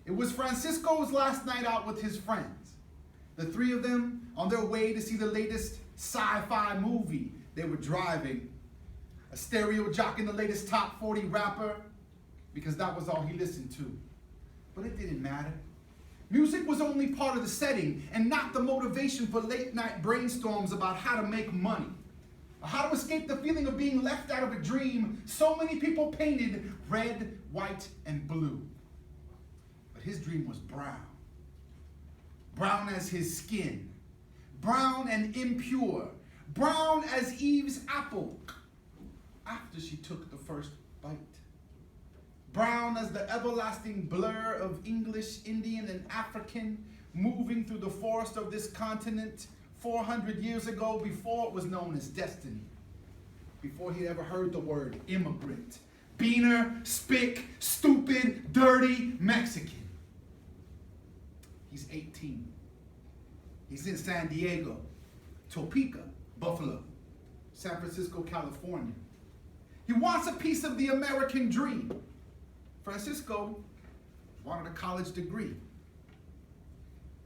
It was Francisco's last night out with his friends. The three of them on their way to see the latest sci-fi movie. They were driving. A stereo jock in the latest top 40 rapper, because that was all he listened to. But it didn't matter. Music was only part of the setting and not the motivation for late night brainstorms about how to make money. How to escape the feeling of being left out of a dream so many people painted red, white, and blue. But his dream was brown. Brown as his skin. Brown and impure. Brown as Eve's apple after she took the first bite. Brown as the everlasting blur of English, Indian, and African moving through the forest of this continent 400 years ago, before it was known as destiny. Before he ever heard the word immigrant. Beaner, spick, stupid, dirty Mexican. He's 18. He's in San Diego, Topeka, Buffalo, San Francisco, California. He wants a piece of the American dream. Francisco wanted a college degree.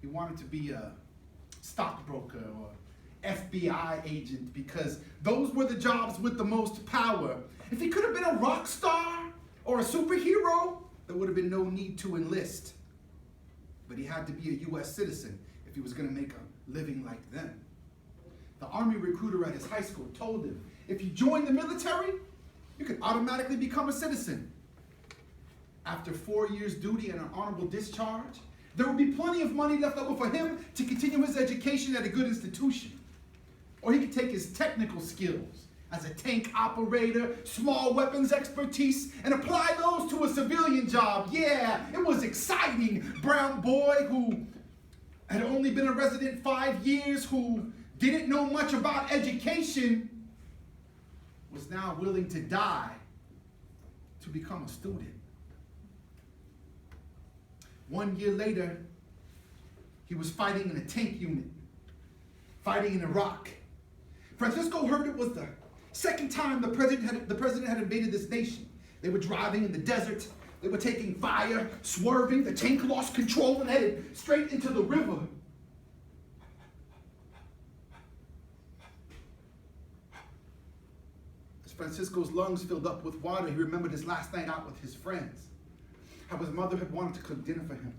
He wanted to be a stockbroker or FBI agent because those were the jobs with the most power. If he could have been a rock star or a superhero, there would have been no need to enlist. But he had to be a U.S. citizen if he was going to make a living like them. The army recruiter at his high school told him, if you join the military, you could automatically become a citizen. After 4 years duty and an honorable discharge, there would be plenty of money left over for him to continue his education at a good institution. Or he could take his technical skills as a tank operator, small weapons expertise, and apply those to a civilian job. Yeah, it was exciting. Brown boy who had only been a resident 5 years, who didn't know much about education, was now willing to die to become a student. 1 year later, he was fighting in a tank unit, fighting in Iraq. Francisco heard it was the second time the president had invaded this nation. They were driving in the desert. They were taking fire, swerving. The tank lost control and headed straight into the river. As Francisco's lungs filled up with water, he remembered his last night out with his friends. How his mother had wanted to cook dinner for him.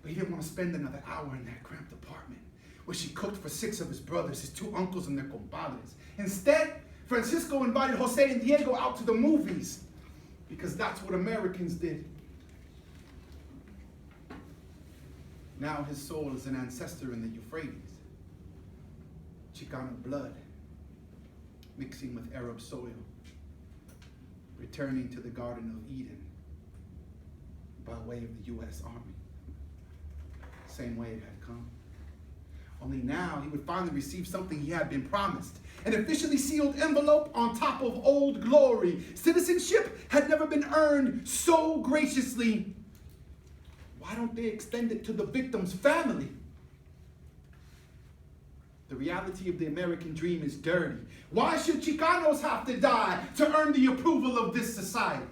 But he didn't want to spend another hour in that cramped apartment where she cooked for 6 of his brothers, his 2 uncles, and their compadres. Instead, Francisco invited Jose and Diego out to the movies because that's what Americans did. Now his soul is an ancestor in the Euphrates. Chicano blood mixing with Arab soil, returning to the Garden of Eden by way of the U.S. Army. Same way it had come. Only now he would finally receive something he had been promised. An officially sealed envelope on top of old glory. Citizenship had never been earned so graciously. Why don't they extend it to the victim's family? The reality of the American dream is dirty. Why should Chicanos have to die to earn the approval of this society?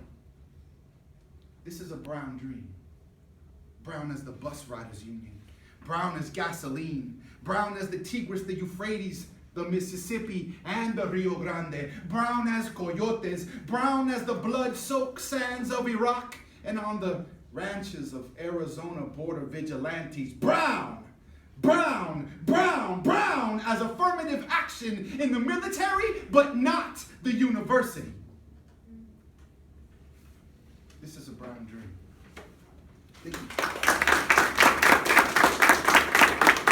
This is a brown dream. Brown as the bus riders union. Brown as gasoline. Brown as the Tigris, the Euphrates, the Mississippi, and the Rio Grande. Brown as coyotes. Brown as the blood-soaked sands of Iraq and on the ranches of Arizona border vigilantes. Brown! Brown, brown, brown as affirmative action in the military, but not the university. This is a brown dream. Thank you.